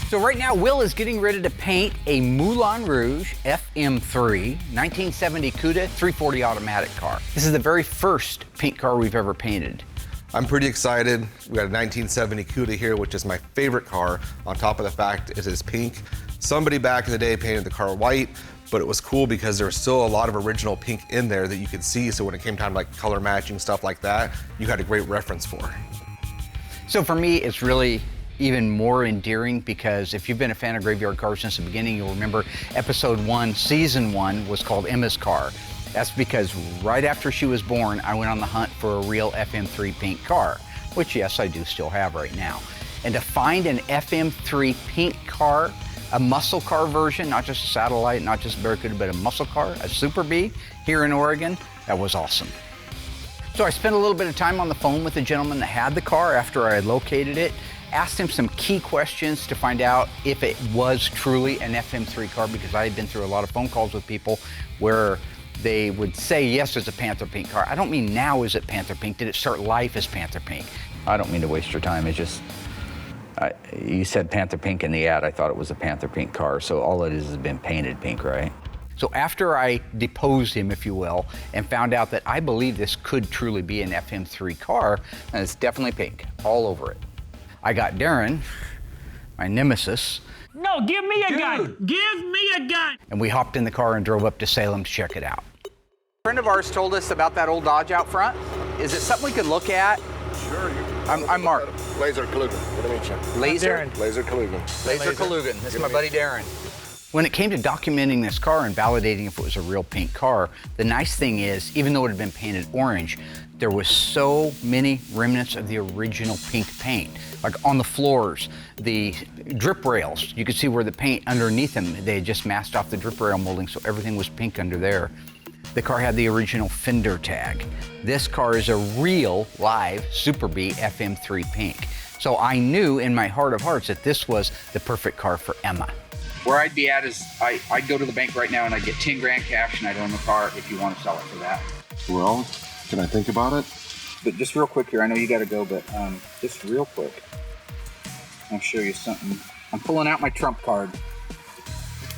So right now, Will is getting ready to paint a Moulin Rouge FM3 1970 Cuda 340 automatic car. This is the very first pink car we've ever painted. I'm pretty excited. We got a 1970 Cuda here, which is my favorite car, on top of the fact it is pink. Somebody back in the day painted the car white, but it was cool because there was still a lot of original pink in there that you could see, so when it came time to like color matching, stuff like that, you had a great reference for. So for me, it's really even more endearing because if you've been a fan of Graveyard Cars since the beginning, you'll remember episode 1, season 1 was called Emma's Car. That's because right after she was born, I went on the hunt for a real FM3 pink car, which yes, I do still have right now. And to find an FM3 pink car, a muscle car version, not just a satellite, not just a Barracuda, but a muscle car, a Super B here in Oregon, that was awesome. So I spent a little bit of time on the phone with the gentleman that had the car after I had located it, asked him some key questions to find out if it was truly an FM3 car, because I had been through a lot of phone calls with people where they would say, yes, it's a Panther Pink car. I don't mean now is it Panther Pink, did it start life as Panther Pink? I don't mean to waste your time, it's just, you said Panther Pink in the ad, I thought it was a Panther Pink car, so all it is has been painted pink, right? So after I deposed him, if you will, and found out that I believe this could truly be an FM3 car, and it's definitely pink, all over it. I got Darren, my nemesis. No, give me a gun. Give me a gun. And we hopped in the car and drove up to Salem to check it out. A friend of ours told us about that old Dodge out front. Is it something we could look at? Sure. I'm Mark. Laser Kalugan. Good to meet you. Laser? Laser Kalugan. Laser Kalugan. This is my buddy Darren. When it came to documenting this car and validating if it was a real pink car, the nice thing is, even though it had been painted orange, there was so many remnants of the original pink paint. Like on the floors, the drip rails, you could see where the paint underneath them, they had just masked off the drip rail molding, so everything was pink under there. The car had the original fender tag. This car is a real live Super B FM3 pink. So I knew in my heart of hearts that this was the perfect car for Emma. Where I'd be at is, I'd go to the bank right now and I'd get 10 grand cash and I'd own the car if you want to sell it for that. Well, can I think about it? But just real quick here, I know you gotta go, but just real quick, I'll show you something. I'm pulling out my trump card.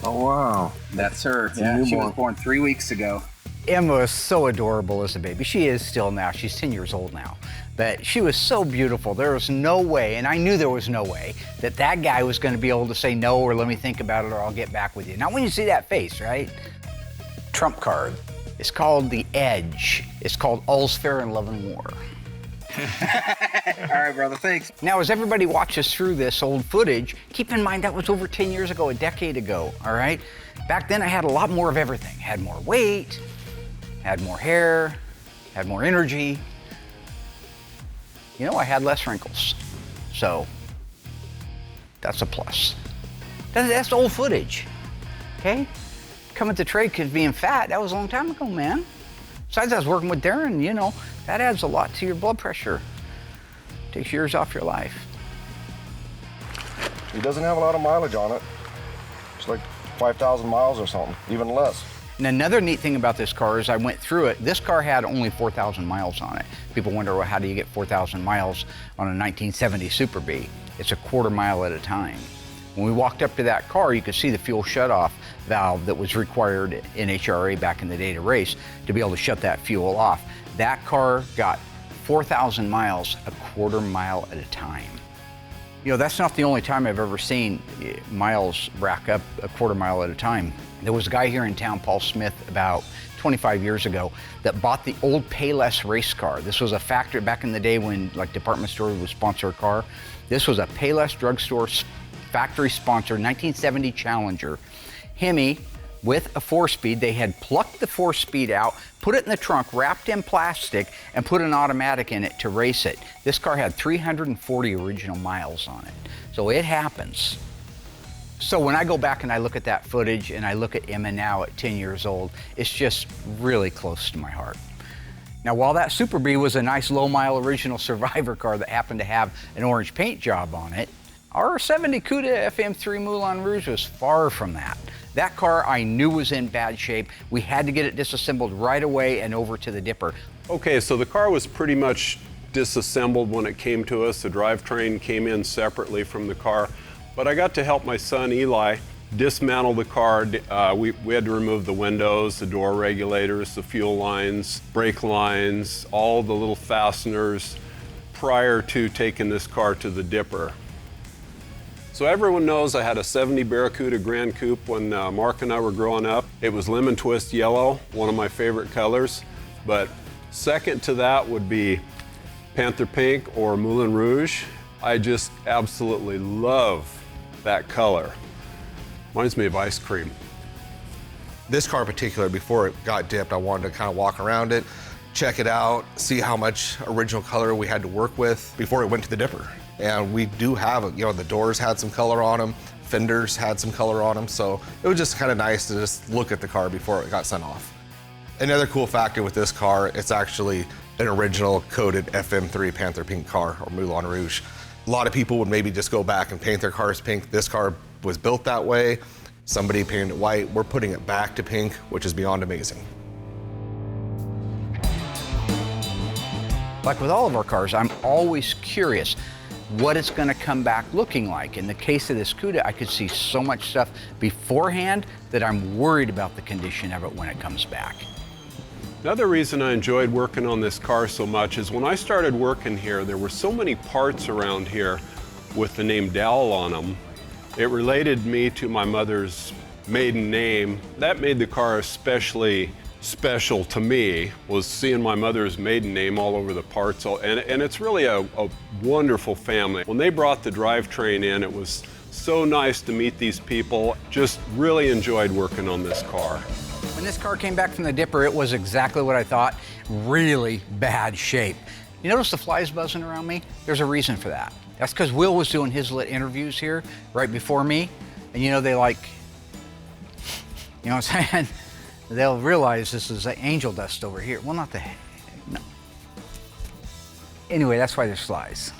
Oh, wow. That's her. Yeah, she was born 3 weeks ago. Emma was so adorable as a baby. She is still now. She's 10 years old now. But she was so beautiful. There was no way, and I knew there was no way, that that guy was going to be able to say no or let me think about it or I'll get back with you. Not when you see that face, right? Trump card. It's called the Edge. It's called All's Fair in Love and War. All right, brother, thanks. Now, as everybody watches through this old footage, keep in mind that was over 10 years ago, a decade ago, all right? Back then, I had a lot more of everything. Had more weight, had more hair, had more energy. You know, I had less wrinkles. So, that's a plus. That's old footage, okay? Coming to trade because being fat, that was a long time ago, man. Besides, I was working with Darren, you know, that adds a lot to your blood pressure. Takes years off your life. It doesn't have a lot of mileage on it. It's like 5,000 miles or something, even less. And another neat thing about this car is I went through it. This car had only 4,000 miles on it. People wonder, well, how do you get 4,000 miles on a 1970 Super B? It's a quarter mile at a time. When we walked up to that car, you could see the fuel shutoff valve that was required in HRA back in the day to race to be able to shut that fuel off. That car got 4,000 miles a quarter mile at a time. You know, that's not the only time I've ever seen miles rack up a quarter mile at a time. There was a guy here in town, Paul Smith, about 25 years ago, that bought the old Payless race car. This was a factory back in the day when like department stores would sponsor a car. This was a Payless drugstore factory sponsored 1970 Challenger Hemi with a 4-speed. They had plucked the 4-speed out, put it in the trunk, wrapped in plastic, and put an automatic in it to race it. This car had 340 original miles on it. So it happens. So when I go back and I look at that footage and I look at Emma now at 10 years old, it's just really close to my heart. Now, while that Super B was a nice low-mile original Survivor car that happened to have an orange paint job on it, our 70 Cuda FM3 Moulin Rouge was far from that. That car I knew was in bad shape. We had to get it disassembled right away and over to the dipper. Okay, so the car was pretty much disassembled when it came to us. The drivetrain came in separately from the car. But I got to help my son Eli dismantle the car. We had to remove the windows, the door regulators, the fuel lines, brake lines, all the little fasteners prior to taking this car to the dipper. So everyone knows I had a 70 Barracuda Grand Coupe when Mark and I were growing up. It was lemon twist yellow, one of my favorite colors. But second to that would be Panther Pink or Moulin Rouge. I just absolutely love that color. Reminds me of ice cream. This car in particular, before it got dipped, I wanted to kind of walk around it, check it out, see how much original color we had to work with before it went to the dipper. And we do have, the doors had some color on them, fenders had some color on them, so it was just kind of nice to just look at the car before it got sent off. Another cool factor with this car, it's actually an original coated FM3 Panther Pink car, or Moulin Rouge. A lot of people would maybe just go back and paint their cars pink. This car was built that way. Somebody painted it white. We're putting it back to pink, which is beyond amazing. Like with all of our cars, I'm always curious what it's going to come back looking like. In the case of this Cuda, I could see so much stuff beforehand that I'm worried about the condition of it when it comes back. Another reason I enjoyed working on this car so much is when I started working here, there were so many parts around here with the name Dowell on them. It related me to my mother's maiden name. That made the car especially special to me, was seeing my mother's maiden name all over the parts. And it's really a wonderful family. When they brought the drivetrain in, it was so nice to meet these people. Just really enjoyed working on this car. When this car came back from the dipper, it was exactly what I thought, really bad shape. You notice the flies buzzing around me? There's a reason for that. That's because Will was doing his lit interviews here right before me, and they like, you know what I'm saying? They'll realize this is angel dust over here. Well, not no. Anyway, that's why there's flies.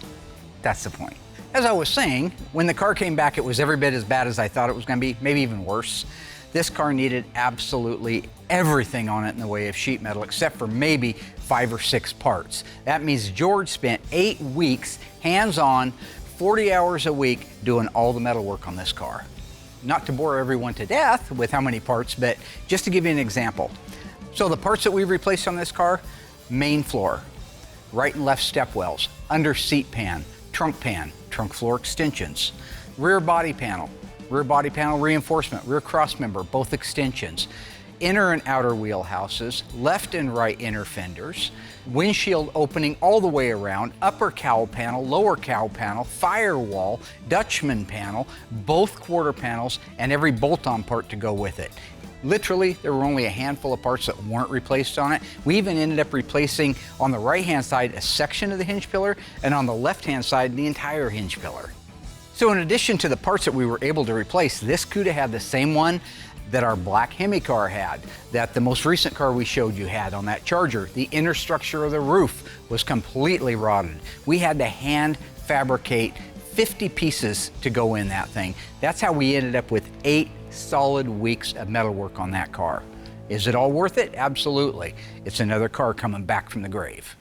That's the point. As I was saying, when the car came back, it was every bit as bad as I thought it was going to be, maybe even worse. This car needed absolutely everything on it in the way of sheet metal, except for maybe 5 or 6 parts. That means George spent 8 weeks, hands-on, 40 hours a week, doing all the metal work on this car. Not to bore everyone to death with how many parts, but just to give you an example. So the parts that we replaced on this car: main floor, right and left step wells, under seat pan, trunk floor extensions, rear body panel reinforcement, rear cross member, both extensions, inner and outer wheel houses, left and right inner fenders, windshield opening all the way around, upper cowl panel, lower cowl panel, firewall, Dutchman panel, both quarter panels, and every bolt-on part to go with it. Literally, there were only a handful of parts that weren't replaced on it. We even ended up replacing on the right-hand side a section of the hinge pillar, and on the left-hand side the entire hinge pillar. So in addition to the parts that we were able to replace, this Cuda had the same one that our black Hemi car had, that the most recent car we showed you had on that Charger. The inner structure of the roof was completely rotted. We had to hand fabricate 50 pieces to go in that thing. That's how we ended up with 8 solid weeks of metal work on that car. Is it all worth it? Absolutely. It's another car coming back from the grave.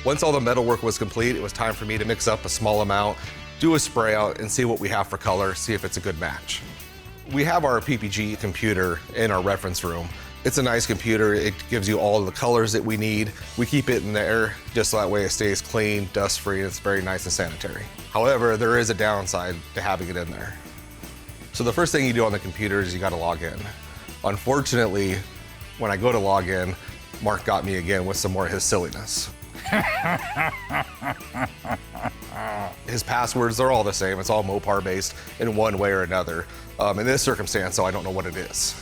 Once all the metal work was complete, it was time for me to mix up a small amount, do a spray out, and see what we have for color, see if it's a good match. We have our PPG computer in our reference room. It's a nice computer. It gives you all the colors that we need. We keep it in there just so that way it stays clean, dust-free, and it's very nice and sanitary. However, there is a downside to having it in there. So the first thing you do on the computer is you gotta log in. Unfortunately, when I go to log in, Mark got me again with some more of his silliness. His passwords, they're all the same. It's all Mopar based in one way or another. In this circumstance, so I don't know what it is.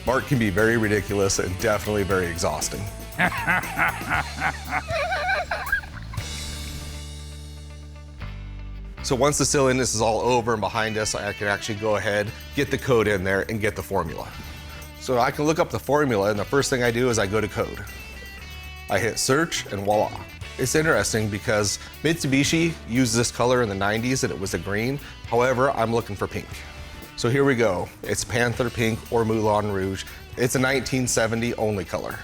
Mark can be very ridiculous and definitely very exhausting. So once the silliness is all over and behind us, I can actually go ahead, get the code in there, and get the formula. So I can look up the formula, and the first thing I do is I go to code. I hit search, and voila. It's interesting because Mitsubishi used this color in the 90s and it was a green. However, I'm looking for pink. So here we go. It's Panther Pink or Moulin Rouge. It's a 1970 only color.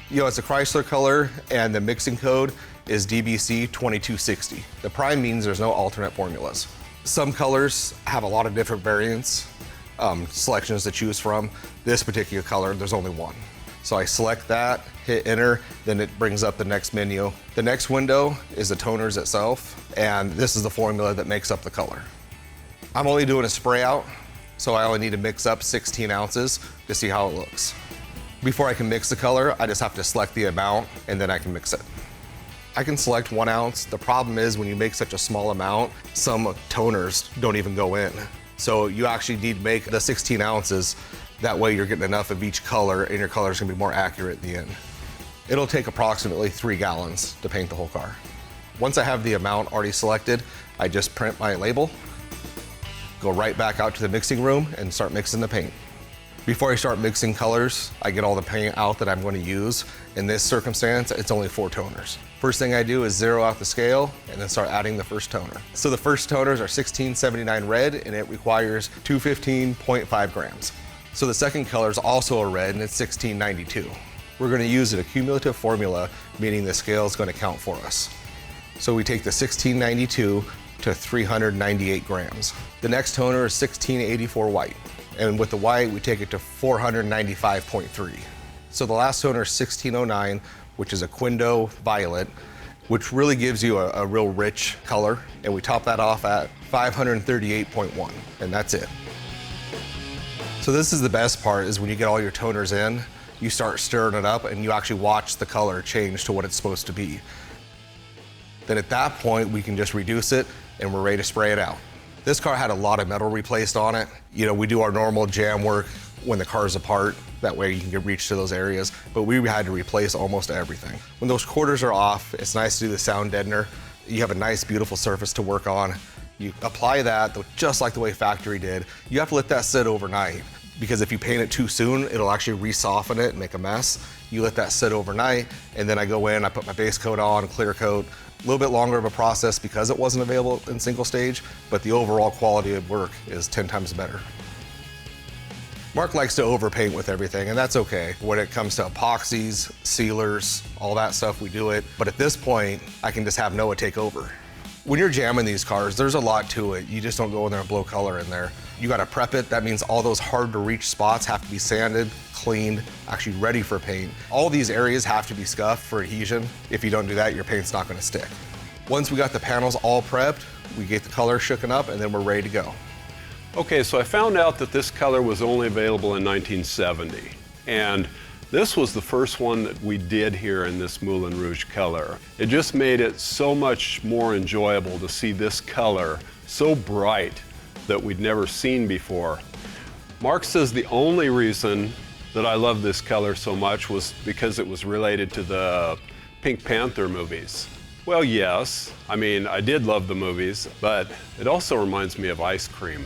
It's a Chrysler color, and the mixing code is DBC 2260. The prime means there's no alternate formulas. Some colors have a lot of different variants, selections to choose from. This particular color, there's only one. So I select that, hit enter, then it brings up the next menu. The next window is the toners itself, and this is the formula that makes up the color. I'm only doing a spray out, so I only need to mix up 16 ounces to see how it looks. Before I can mix the color, I just have to select the amount, and then I can mix it. I can select 1 ounce. The problem is when you make such a small amount, some toners don't even go in. So you actually need to make the 16 ounces. That way you're getting enough of each color and your color's gonna be more accurate at the end. It'll take approximately 3 gallons to paint the whole car. Once I have the amount already selected, I just print my label, go right back out to the mixing room and start mixing the paint. Before I start mixing colors, I get all the paint out that I'm going to use. In this circumstance, it's only 4 toners. First thing I do is zero out the scale and then start adding the first toner. So the first toners are 1679 red and it requires 215.5 grams. So the second color is also a red and it's 1692. We're going to use an accumulative formula, meaning the scale is going to count for us. So we take the 1692 to 398 grams. The next toner is 1684 white. And with the white, we take it to 495.3. So the last toner is 1609, which is a Quindo violet, which really gives you a real rich color. And we top that off at 538.1, and that's it. So this is the best part, is when you get all your toners in, you start stirring it up and you actually watch the color change to what it's supposed to be. Then at that point, we can just reduce it and we're ready to spray it out. This car had a lot of metal replaced on it. You know, we do our normal jam work when the car's apart. That way you can get reach to those areas. But we had to replace almost everything. When those quarters are off, it's nice to do the sound deadener. You have a nice, beautiful surface to work on. You apply that just like the way factory did. You have to let that sit overnight, because if you paint it too soon, it'll actually re-soften it and make a mess. You let that sit overnight, and then I go in, I put my base coat on, clear coat. A little bit longer of a process because it wasn't available in single stage, but the overall quality of work is 10 times better. Mark likes to overpaint with everything, and that's okay. When it comes to epoxies, sealers, all that stuff, we do it. But at this point, I can just have Noah take over. When you're jamming these cars, there's a lot to it. You just don't go in there and blow color in there. You gotta prep it. That means all those hard to reach spots have to be sanded, cleaned, actually ready for paint. All these areas have to be scuffed for adhesion. If you don't do that, your paint's not gonna stick. Once we got the panels all prepped, we get the color shooken up and then we're ready to go. Okay, so I found out that this color was only available in 1970. And this was the first one that we did here in this Moulin Rouge color. It just made it so much more enjoyable to see this color so bright that we'd never seen before. Mark says the only reason that I love this color so much was because it was related to the Pink Panther movies. Well, yes, I mean, I did love the movies, but it also reminds me of ice cream.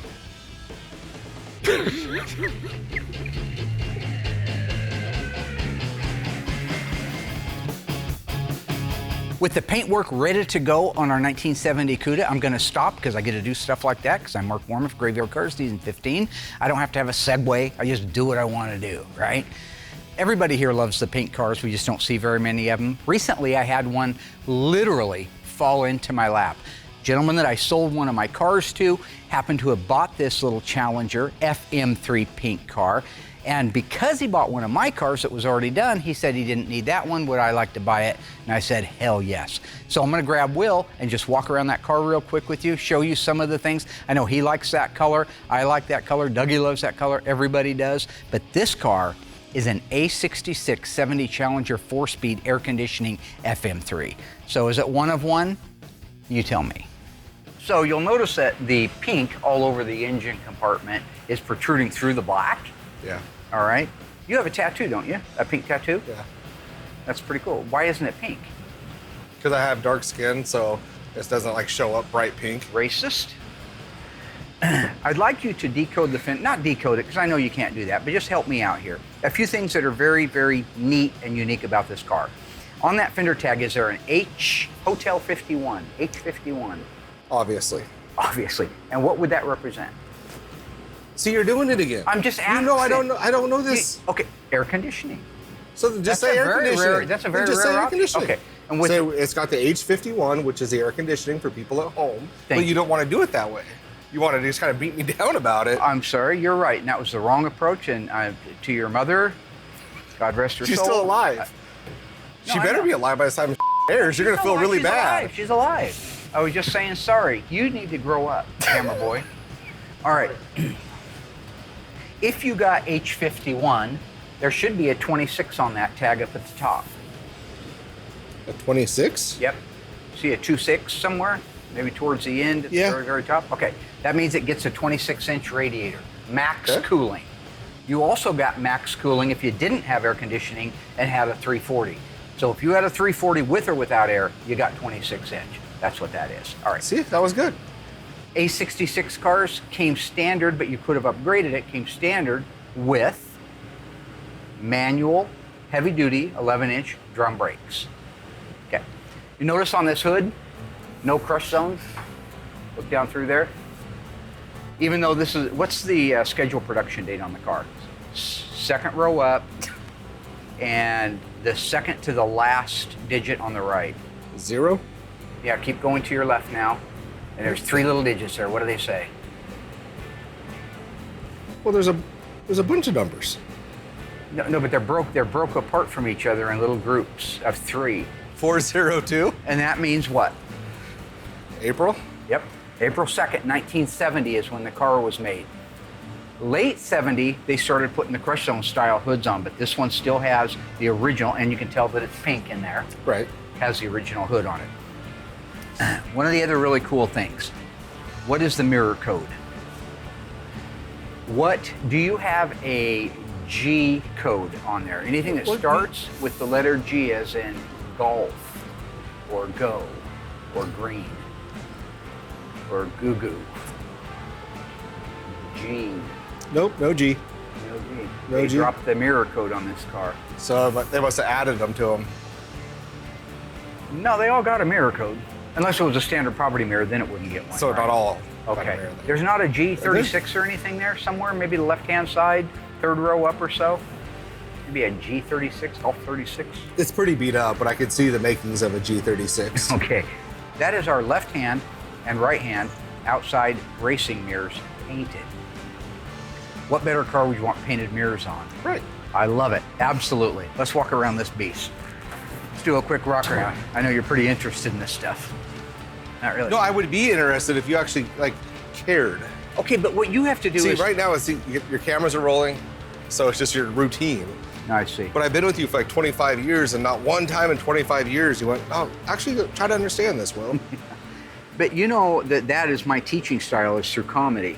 With the paintwork ready to go on our 1970 Cuda, I'm gonna stop because I get to do stuff like that because I'm Mark Warmoth, Graveyard Cars, season 15. I don't have to have a segue, I just do what I wanna do, right? Everybody here loves the paint cars, we just don't see very many of them. Recently, I had one literally fall into my lap. Gentleman that I sold one of my cars to happened to have bought this little Challenger FM3 pink car. And because he bought one of my cars that was already done, he said he didn't need that one. Would I like to buy it? And I said, hell yes. So I'm gonna grab Will and just walk around that car real quick with you, show you some of the things. I know he likes that color. I like that color. Dougie loves that color. Everybody does. But this car is an A66 70 Challenger 4-speed air conditioning FM3. So is it one of one? You tell me. So you'll notice that the pink all over the engine compartment is protruding through the black. Yeah. All right. You have a tattoo, don't you? A pink tattoo? Yeah. That's pretty cool. Why isn't it pink? Because I have dark skin, so this doesn't like show up bright pink. Racist? I'd like you to decode the fender, not decode it, because I know you can't do that, but just help me out here. A few things that are very, very neat and unique about this car. On that fender tag, is there an H, Hotel 51, H51? Obviously. Obviously. And what would that represent? See, you're doing it again. I'm just asking. You know, I don't know this. Okay, air conditioning. So just say air conditioning. That's a very just rare say air option. conditioning. Okay, And with So it's got the H51, which is the air conditioning for people at home, Thank but you don't want to do it that way. You want to just kind of beat me down about it. I'm sorry, you're right. And that was the wrong approach. And to your mother, God rest her She's soul. still alive. No, She I better know. be alive by the time airs. You're going to feel really bad. She's alive. I was just saying sorry. You need to grow up, camera boy. All right. If you got H51, there should be a 26 on that tag up at the top. A 26? Yep. See a 26 somewhere? Maybe towards the end at Yeah. the very, very top? Okay. That means it gets a 26-inch radiator. Max Okay. cooling. You also got max cooling if you didn't have air conditioning and had a 340. So if you had a 340 with or without air, you got 26-inch. That's what that is. All right. See, that was good. A66 cars came standard, but you could have upgraded it. Came standard with manual, heavy-duty, 11-inch drum brakes. Okay. You notice on this hood, no crush zones. Look down through there. Even though this is, what's the scheduled production date on the car? Second row up, and the second to the last digit on the right. 0? Yeah, keep going to your left now. And there's 3 little digits there. What do they say? Well, there's a bunch of numbers. No, but they're broke apart from each other in little groups of 3. 402? And that means what? April? Yep. April 2nd, 1970 is when the car was made. Late 70, they started putting the crush zone style hoods on, but this one still has the original, and you can tell that it's pink in there. Right. Has the original hood on it. One of the other really cool things, what is the mirror code? What, do you have a G code on there? Anything that starts with the letter G as in golf, or go, or green, or goo-goo? G. Nope, no G. No G. No They G. dropped the mirror code on this car. So they must have added them to them. No, they all got a mirror code. Unless it was a standard property mirror, then it wouldn't get one. So right? not all. got a Okay. mirror there. There's not a G36 or anything there somewhere? Maybe the left-hand side, third row up or so? Maybe a G36, Golf 36? It's pretty beat up, but I could see the makings of a G36. Okay. That is our left hand and right hand outside racing mirrors painted. What better car would you want painted mirrors on? Right. I love it. Absolutely. Let's walk around this beast. Let's do a quick rock around. I know you're pretty interested in this stuff. Not really. No, I would be interested if you actually cared. Okay, but what you have to do See, is... right now, your cameras are rolling, so it's just your routine. I see. But I've been with you for 25 years, and not one time in 25 years you went, oh, actually try to understand this, Will. But you know that is my teaching style, is through comedy.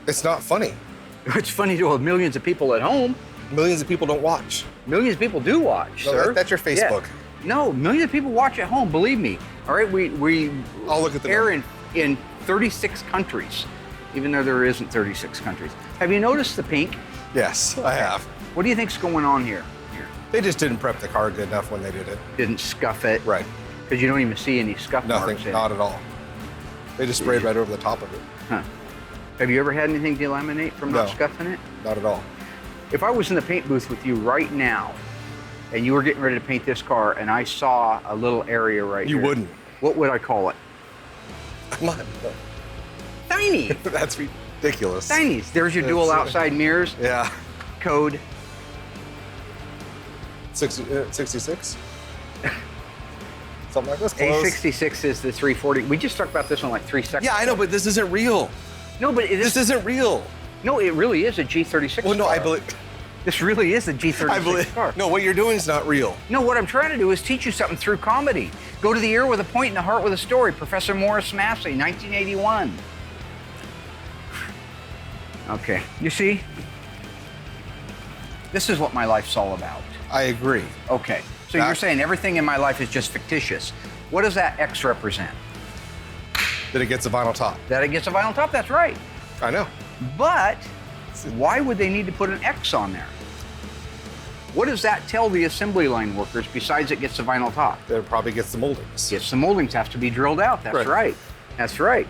It's not funny. It's funny to millions of people at home. Millions of people don't watch. Millions of people do watch, No, sir. that's your Facebook. Yeah. No, millions of people watch at home, believe me. All right, we I'll look at the air in 36 countries, even though there isn't 36 countries. Have you noticed the pink? Yes, I have. What do you think's going on here? They just didn't prep the car good enough when they did it. Didn't scuff it. Right. Because you don't even see any scuff Nothing, marks in not it. at all. They just sprayed right over the top of it. Huh. Have you ever had anything delaminate from not No. scuffing it? Not at all. If I was in the paint booth with you right now, and you were getting ready to paint this car, and I saw a little area right You here, wouldn't. what would I call it? Come on. Tiny. That's ridiculous. Tinies. There's your dual That's- outside mirrors. Yeah. Code. 66? Something like this. Close. A66 is the 340. We just talked about this one like 3 seconds. Yeah, I know, but this isn't real. No, but This isn't real. no, it really is a G36 Well, no, car. I believe. This really is a G36 car. No, what you're doing is not real. No, what I'm trying to do is teach you something through comedy. Go to the ear with a point and the heart with a story. Professor Morris Massey, 1981. Okay, you see? This is what my life's all about. I agree. Okay, so you're saying everything in my life is just fictitious. What does that X represent? That it gets a vinyl top. That it gets a vinyl top, that's right. I know. But why would they need to put an X on there? What does that tell the assembly line workers besides it gets a vinyl top? That it probably gets the moldings. Yes, the moldings have to be drilled out. That's Right. right. That's right.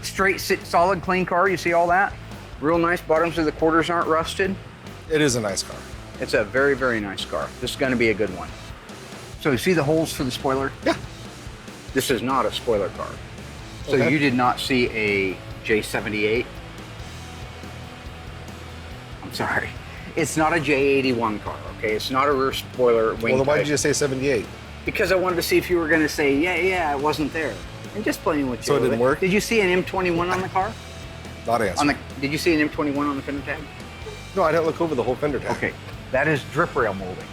Straight, solid, clean car. You see all that? Real nice. Bottoms of the quarters aren't rusted. It is a nice car. It's a very, very nice car. This is going to be a good one. So you see the holes for the spoiler? Yeah. This is not a spoiler car. So Okay. you did not see a J78? I'm sorry. It's not a J81 car, okay? It's not a rear spoiler wing Well, then why type. did you just say 78? Because I wanted to see if you were going to say, yeah, it wasn't there. And just playing with you. So it a little didn't bit. work? Did you see an M21 on the car? Not answer. Did you see an M21 on the fender tag? No, I didn't look over the whole fender tag. Okay, that is drip rail moldings.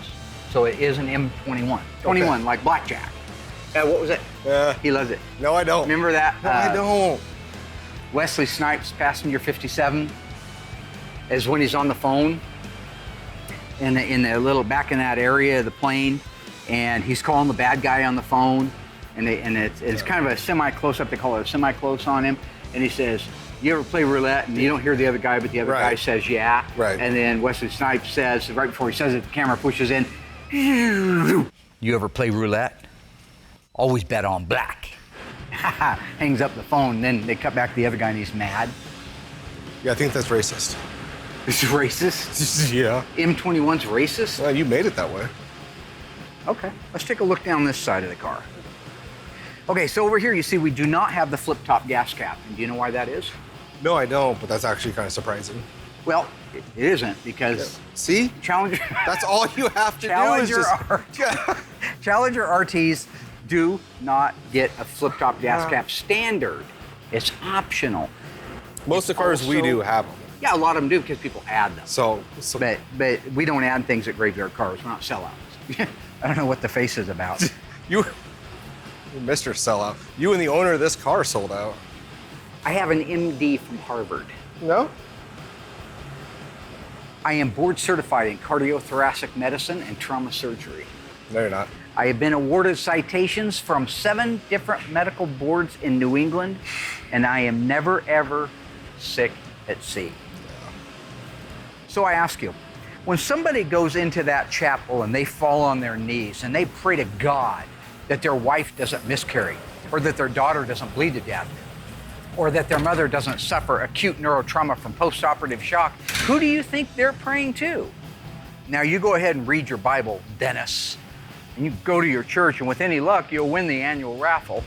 So it is an M21. 21, like blackjack. What was it? Yeah. He loves it. No, I don't. Remember that? No, I don't. Wesley Snipes, passenger 57, is when he's on the phone in the little back in that area of the plane, and he's calling the bad guy on the phone, and it's kind of a semi-close up. They call it a semi-close on him, and he says, "You ever play roulette?" And you don't hear the other guy, but the other guy Right. says, "Yeah." Right. And then Wesley Snipes says, right before he says it, the camera pushes in. You ever play roulette? Always bet on black. Hangs up the phone, then they cut back to the other guy and he's mad. Yeah, I think that's racist. This is racist? Yeah. M21's racist? Well, you made it that way. Okay, let's take a look down this side of the car. Okay, so over here you see we do not have the flip-top gas cap. And do you know why that is? No, I don't, but that's actually kind of surprising. Well, it isn't because See? Challenger... That's all you have to Challenger do is just... Challenger RTs do not get a flip-top gas cap standard. It's optional. Most of the cars we also- do have them. Yeah, a lot of them do because people add them. So But we don't add things at graveyard cars. We're not sellouts. I don't know what the face is about. you're Mr. Sellout. You and the owner of this car sold out. I have an MD from Harvard. No? I am board certified in cardiothoracic medicine and trauma surgery. No, you're not. I have been awarded citations from 7 different medical boards in New England, and I am never, ever sick at sea. So I ask you, when somebody goes into that chapel and they fall on their knees and they pray to God that their wife doesn't miscarry, or that their daughter doesn't bleed to death, or that their mother doesn't suffer acute neurotrauma from post-operative shock, who do you think they're praying to? Now you go ahead and read your Bible, Dennis, and you go to your church, and with any luck, you'll win the annual raffle.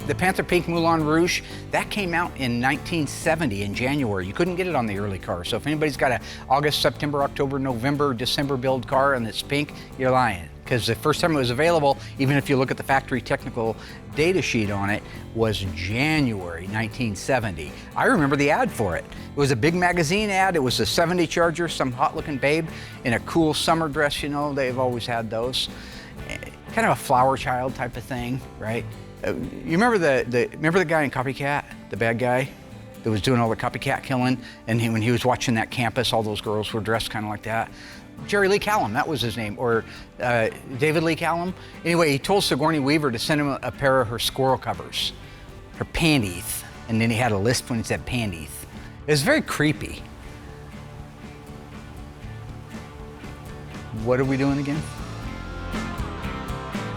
The Panther Pink Moulin Rouge, that came out in 1970 in January. You couldn't get it on the early car. So if anybody's got an August, September, October, November, December build car and it's pink, you're lying. Because the first time it was available, even if you look at the factory technical data sheet on it, was January 1970. I remember the ad for it. It was a big magazine ad. It was a 70 Charger, some hot looking babe in a cool summer dress, you know, they've always had those. Kind of a flower child type of thing, right? You remember the guy in Copycat, the bad guy that was doing all the copycat killing, and when he was watching that campus, all those girls were dressed kind of like that. Jerry Lee Callum, that was his name, or David Lee Callum. Anyway, he told Sigourney Weaver to send him a pair of her squirrel covers, her panties, and then he had a lisp when he said panties. It was very creepy. What are we doing again?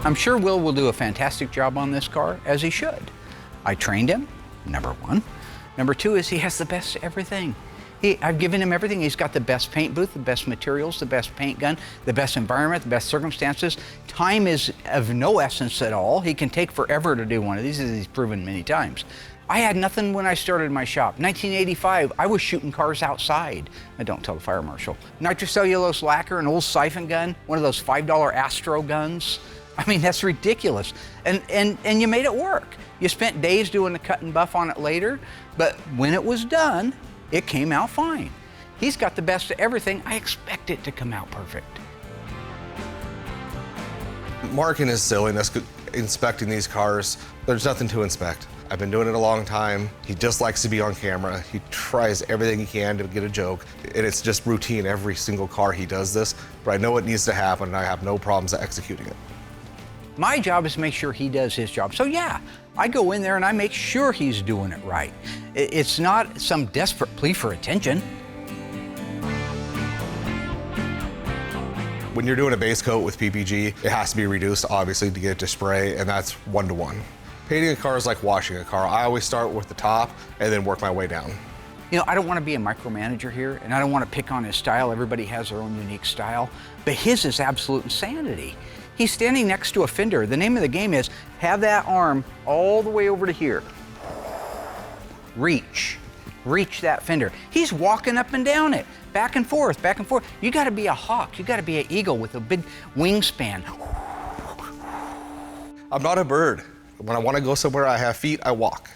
I'm sure Will do a fantastic job on this car, as he should. I trained him, number 1. Number 2 is he has the best everything. I've given him everything. He's got the best paint booth, the best materials, the best paint gun, the best environment, the best circumstances. Time is of no essence at all. He can take forever to do one of these, as he's proven many times. I had nothing when I started my shop. 1985, I was shooting cars outside. I don't tell the fire marshal. Nitrocellulose lacquer, an old siphon gun, one of those $5 Astro guns. I mean, that's ridiculous. And you made it work. You spent days doing the cut and buff on it later, but when it was done, it came out fine. He's got the best of everything. I expect it to come out perfect. Mark and his silliness inspecting these cars, there's nothing to inspect. I've been doing it a long time. He just likes to be on camera. He tries everything he can to get a joke, and it's just routine. Every single car he does this, but I know it needs to happen, and I have no problems executing it. My job is to make sure he does his job. So yeah, I go in there and I make sure he's doing it right. It's not some desperate plea for attention. When you're doing a base coat with PPG, it has to be reduced, obviously, to get it to spray, and that's 1-to-1. Painting a car is like washing a car. I always start with the top and then work my way down. You know, I don't want to be a micromanager here, and I don't want to pick on his style. Everybody has their own unique style, but his is absolute insanity. He's standing next to a fender. The name of the game is have that arm all the way over to here. Reach that fender. He's walking up and down it, back and forth, back and forth. You gotta be a hawk, you gotta be an eagle with a big wingspan. I'm not a bird. When I wanna go somewhere, I have feet, I walk.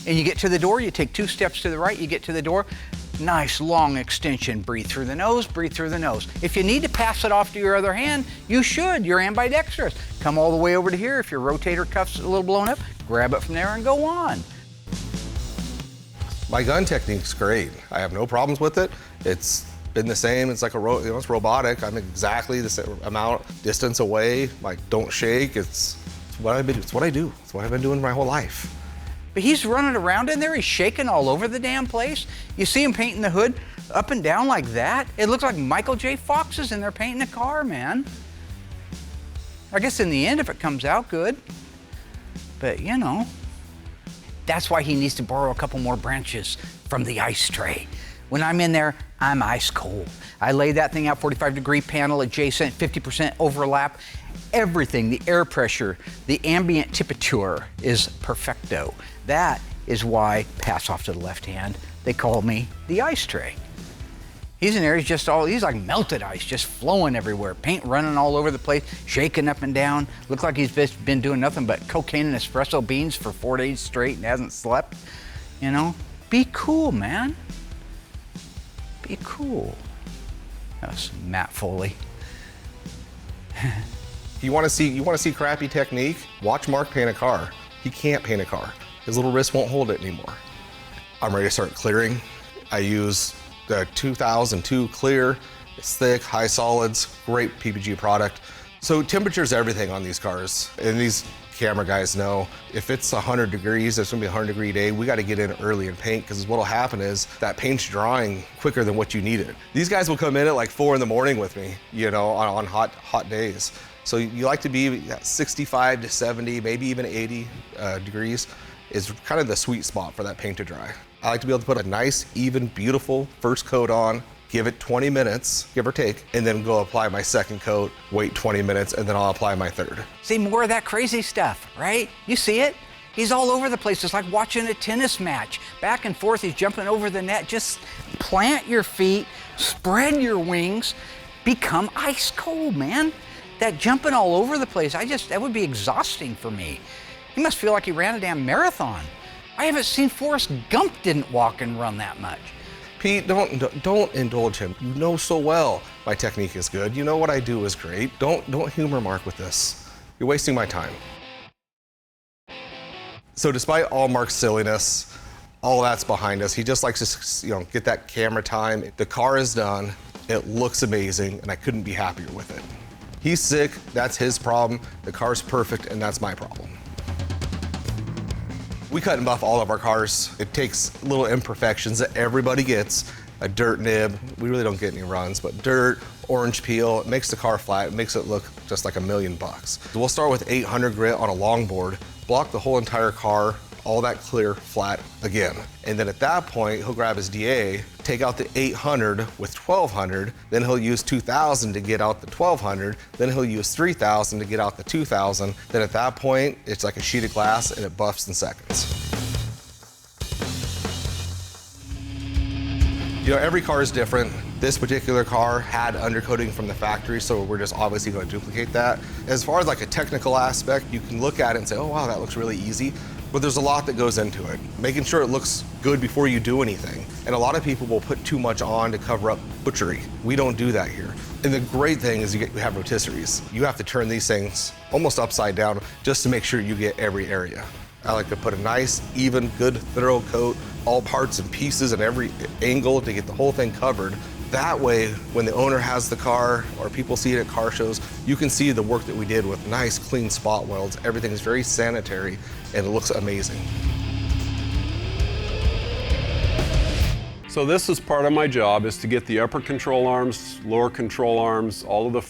And you get to the door, you take 2 steps to the right, you get to the door, nice long extension. Breathe through the nose, breathe through the nose. If you need to pass it off to your other hand, you should, you're ambidextrous. Come all the way over to here. If your rotator cuff's a little blown up, grab it from there and go on. My gun technique's great. I have no problems with it. It's been the same. It's like it's robotic. I'm exactly the same amount distance away. Like, don't shake. It's what I've been. It's what I do. It's what I've been doing my whole life. But he's running around in there. He's shaking all over the damn place. You see him painting the hood up and down like that. It looks like Michael J. Fox is in there painting a car, man. I guess in the end, if it comes out good. But you know. That's why he needs to borrow a couple more branches from the ice tray. When I'm in there, I'm ice cold. I lay that thing out 45-degree panel adjacent, 50% overlap. Everything, the air pressure, the ambient temperature is perfecto. That is why, pass off to the left hand, they call me the ice tray. He's in there, he's like melted ice, just flowing everywhere. Paint running all over the place, shaking up and down. Looks like he's been doing nothing but cocaine and espresso beans for 4 days straight and hasn't slept. You know, be cool, man. Be cool. That's Matt Foley. You want to see crappy technique? Watch Mark paint a car. He can't paint a car. His little wrist won't hold it anymore. I'm ready to start clearing. I use the 2002 clear. It's thick, high solids, great PPG product. So temperature's everything on these cars. And these camera guys know if it's 100 degrees, it's gonna be a 100-degree day, we gotta get in early and paint, because what'll happen is that paint's drying quicker than what you need it. These guys will come in at like 4 in the morning with me, you know, on hot days. So you like to be at 65 to 70, maybe even 80 degrees is kind of the sweet spot for that paint to dry. I like to be able to put a nice, even, beautiful first coat on, give it 20 minutes, give or take, and then go apply my second coat, wait 20 minutes, and then I'll apply my third. See, more of that crazy stuff, right? You see it? He's all over the place. It's like watching a tennis match. Back and forth, he's jumping over the net. Just plant your feet, spread your wings, become ice cold, man. That jumping all over the place, that would be exhausting for me. He must feel like he ran a damn marathon. I haven't seen Forrest Gump didn't walk and run that much. Pete, don't indulge him. You know so well my technique is good. You know what I do is great. Don't humor Mark with this. You're wasting my time. So despite all Mark's silliness, all that's behind us. He just likes to, get that camera time. The car is done. It looks amazing, and I couldn't be happier with it. He's sick, that's his problem. The car's perfect, and that's my problem. We cut and buff all of our cars. It takes little imperfections that everybody gets. A dirt nib, we really don't get any runs, but dirt, orange peel, it makes the car flat, it makes it look just like $1 million. We'll start with 800 grit on a longboard, block the whole entire car, all that clear flat again. And then at that point, he'll grab his DA, take out the 800 with 1200, then he'll use 2000 to get out the 1200, then he'll use 3000 to get out the 2000. Then at that point, it's like a sheet of glass and it buffs in seconds. Every car is different. This particular car had undercoating from the factory, so we're just obviously going to duplicate that. As far as like a technical aspect, you can look at it and say, oh wow, that looks really easy. But there's a lot that goes into it. Making sure it looks good before you do anything. And a lot of people will put too much on to cover up butchery. We don't do that here. And the great thing is you have rotisseries. You have to turn these things almost upside down just to make sure you get every area. I like to put a nice, even, good, thorough coat, all parts and pieces and every angle to get the whole thing covered. That way, when the owner has the car or people see it at car shows, you can see the work that we did with nice, clean spot welds. Everything is very sanitary and it looks amazing. So this is part of my job, is to get the upper control arms, lower control arms, all of the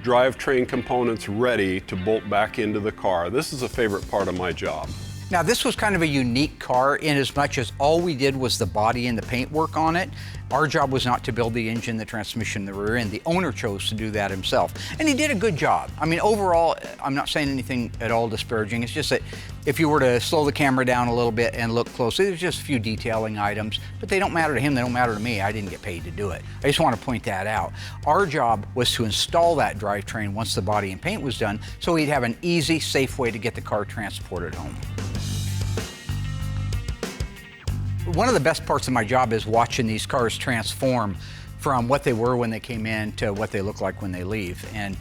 drivetrain components ready to bolt back into the car. This is a favorite part of my job. Now, this was kind of a unique car in as much as all we did was the body and the paint work on it. Our job was not to build the engine, the transmission, the rear end. The owner chose to do that himself. And he did a good job. I mean, overall, I'm not saying anything at all disparaging. It's just that if you were to slow the camera down a little bit and look closely, there's just a few detailing items, but they don't matter to him, they don't matter to me. I didn't get paid to do it. I just want to point that out. Our job was to install that drivetrain once the body and paint was done, so he'd have an easy, safe way to get the car transported home. One of the best parts of my job is watching these cars transform from what they were when they came in to what they look like when they leave. And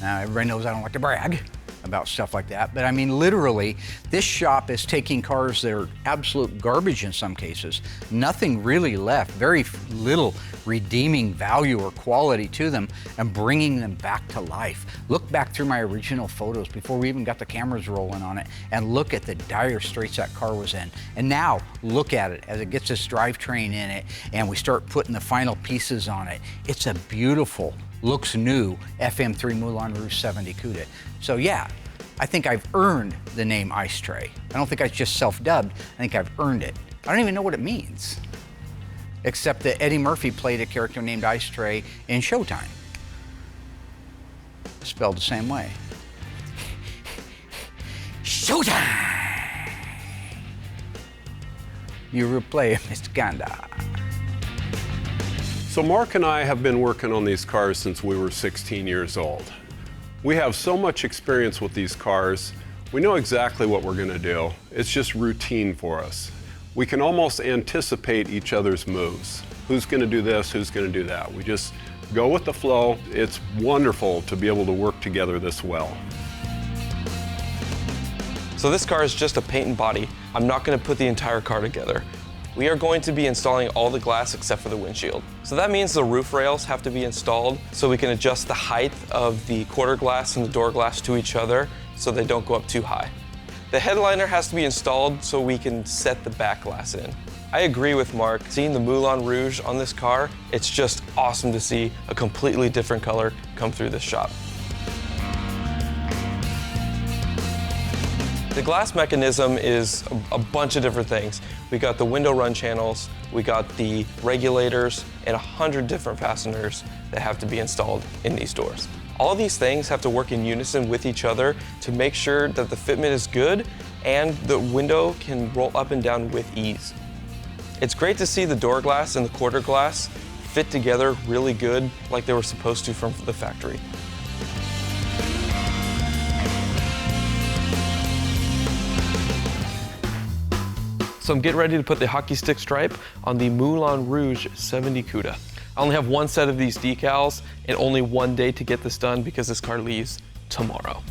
everybody knows I don't like to brag about stuff like that, but I mean, literally, this shop is taking cars that are absolute garbage in some cases, nothing really left, very little redeeming value or quality to them, and bringing them back to life. Look back through my original photos before we even got the cameras rolling on it, and look at the dire straits that car was in. And now, look at it as it gets this drivetrain in it, and we start putting the final pieces on it. It's a beautiful, looks new FM3 Moulin Rouge 70 Cuda. So yeah, I think I've earned the name Ice Tray. I don't think I just self-dubbed, I think I've earned it. I don't even know what it means, except that Eddie Murphy played a character named Ice Tray in Showtime. Spelled the same way. Showtime! You replay Mr. Ganda. So Mark and I have been working on these cars since we were 16 years old. We have so much experience with these cars, we know exactly what we're going to do. It's just routine for us. We can almost anticipate each other's moves. Who's going to do this, who's going to do that. We just go with the flow. It's wonderful to be able to work together this well. So this car is just a paint and body. I'm not going to put the entire car together. We are going to be installing all the glass except for the windshield. So that means the roof rails have to be installed so we can adjust the height of the quarter glass and the door glass to each other so they don't go up too high. The headliner has to be installed so we can set the back glass in. I agree with Mark. Seeing the Moulin Rouge on this car, it's just awesome to see a completely different color come through this shop. The glass mechanism is a bunch of different things. We got the window run channels, we got the regulators, and 100 different fasteners that have to be installed in these doors. All of these things have to work in unison with each other to make sure that the fitment is good and the window can roll up and down with ease. It's great to see the door glass and the quarter glass fit together really good like they were supposed to from the factory. So I'm getting ready to put the hockey stick stripe on the Moulin Rouge 70 Cuda. I only have one set of these decals and only one day to get this done because this car leaves tomorrow.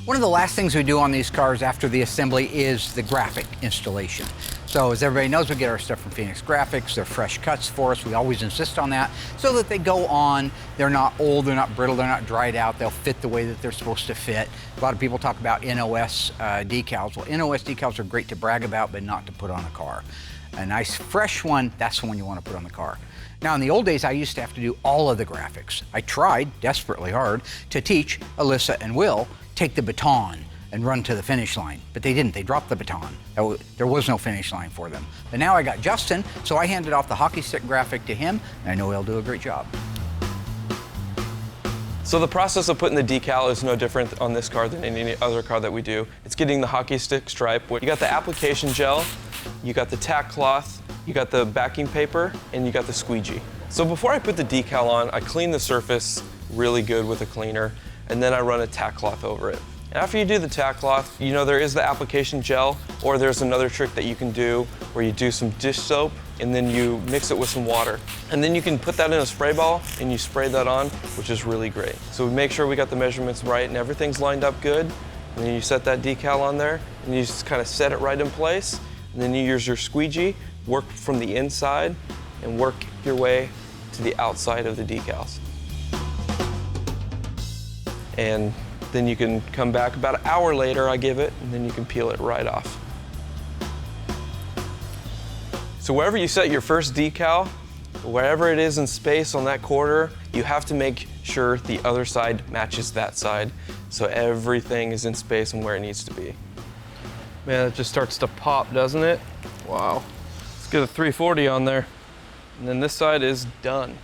One of the last things we do on these cars after the assembly is the graphic installation. So as everybody knows, we get our stuff from Phoenix Graphics. They're fresh cuts for us. We always insist on that so that they go on. They're not old, they're not brittle, they're not dried out. They'll fit the way that they're supposed to fit. A lot of people talk about NOS decals. Well, NOS decals are great to brag about, but not to put on a car. A nice fresh one, that's the one you want to put on the car. Now, in the old days, I used to have to do all of the graphics. I tried desperately hard to teach Alyssa and Will take the baton and run to the finish line, but they didn't. They dropped the baton. There was no finish line for them. But now I got Justin, so I handed off the hockey stick graphic to him, and I know he'll do a great job. So the process of putting the decal is no different on this car than any other car that we do. It's getting the hockey stick stripe. You got the application gel, you got the tack cloth, you got the backing paper, and you got the squeegee. So before I put the decal on, I clean the surface really good with a cleaner, and then I run a tack cloth over it. After you do the tack cloth, you know there is the application gel, or there's another trick that you can do where you do some dish soap and then you mix it with some water. And then you can put that in a spray ball and you spray that on, which is really great. So we make sure we got the measurements right and everything's lined up good. And then you set that decal on there and you just kind of set it right in place. And then you use your squeegee, work from the inside and work your way to the outside of the decals. And then you can come back about an hour later, I give it, and then you can peel it right off. So wherever you set your first decal, wherever it is in space on that quarter, you have to make sure the other side matches that side, so everything is in space and where it needs to be. Man, it just starts to pop, doesn't it? Wow. Let's get a 340 on there. And then this side is done.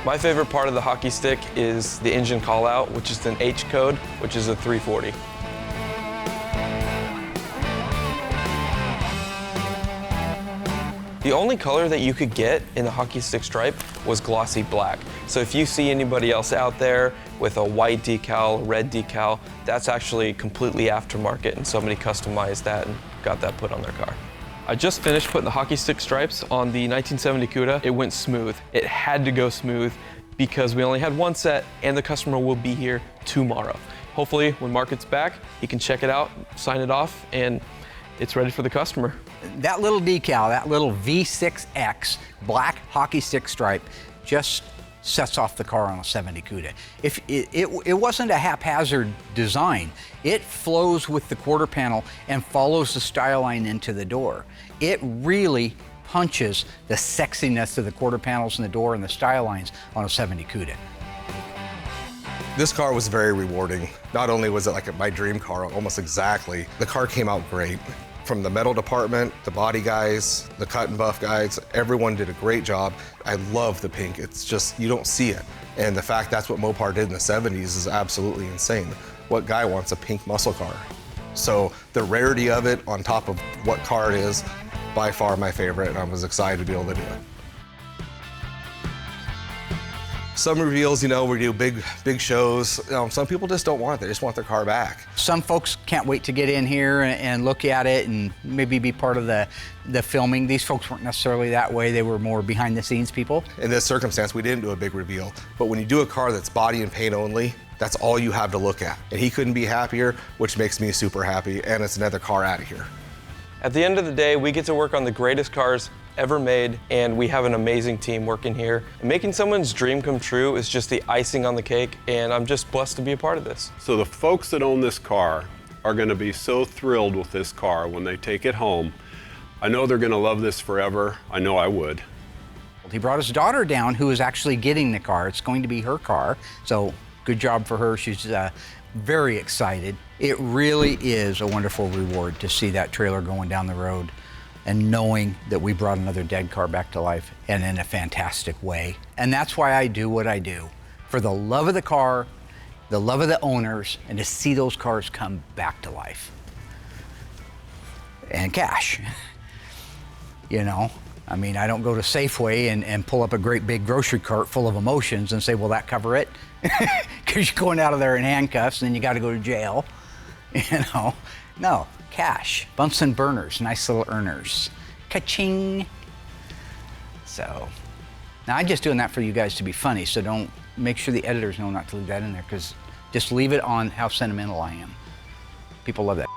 My favorite part of the hockey stick is the engine call out, which is an H code, which is a 340. The only color that you could get in the hockey stick stripe was glossy black. So if you see anybody else out there with a white decal, red decal, that's actually completely aftermarket and somebody customized that and got that put on their car. I just finished putting the hockey stick stripes on the 1970 Cuda. It went smooth. It had to go smooth because we only had one set and the customer will be here tomorrow. Hopefully when Mark gets back, he can check it out, sign it off, and it's ready for the customer. That little decal, that little V6X black hockey stick stripe just sets off the car on a 70 Cuda. If it wasn't a haphazard design. It flows with the quarter panel and follows the style line into the door. It really punches the sexiness of the quarter panels in the door and the style lines on a 70 Cuda. This car was very rewarding. Not only was it like my dream car, almost exactly, the car came out great. From the metal department, the body guys, the cut and buff guys, everyone did a great job. I love the pink. It's just, you don't see it. And the fact that's what Mopar did in the 70s is absolutely insane. What guy wants a pink muscle car? So the rarity of it on top of what car it is, by far my favorite, and I was excited to be able to do it. Some reveals, you know, we do big shows. Some people just don't want it. They just want their car back. Some folks can't wait to get in here and look at it and maybe be part of the filming. These folks weren't necessarily that way. They were more behind the scenes people. In this circumstance, we didn't do a big reveal. But when you do a car that's body and paint only, that's all you have to look at. And he couldn't be happier, which makes me super happy. And it's another car out of here. At the end of the day, we get to work on the greatest cars ever made, and we have an amazing team working here. Making someone's dream come true is just the icing on the cake, and I'm just blessed to be a part of this. So the folks that own this car are going to be so thrilled with this car when they take it home. I know they're going to love this forever. I know I would. He brought his daughter down, who is actually getting the car. It's going to be her car, so good job for her. She's very excited. It really is a wonderful reward to see that trailer going down the road and knowing that we brought another dead car back to life, and in a fantastic way. And that's why I do what I do. For the love of the car, the love of the owners, and to see those cars come back to life. And cash. You know, I mean, I don't go to Safeway and pull up a great big grocery cart full of emotions and say, will that cover it? Because you're going out of there in handcuffs and then you got to go to jail. You know, no. Cash, Bunsen burners, nice little earners. Ka-ching. So, now I'm just doing that for you guys to be funny, so don't, make sure the editors know not to leave that in there, because just leave it on how sentimental I am. People love that.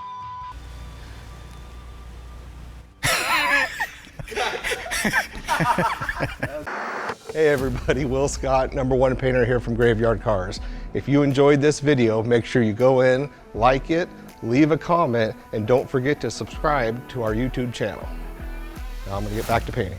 Hey everybody, Will Scott, #1 painter here from Graveyard Cars. If you enjoyed this video, make sure you go in, like it, leave a comment, and don't forget to subscribe to our YouTube channel. Now I'm gonna get back to painting.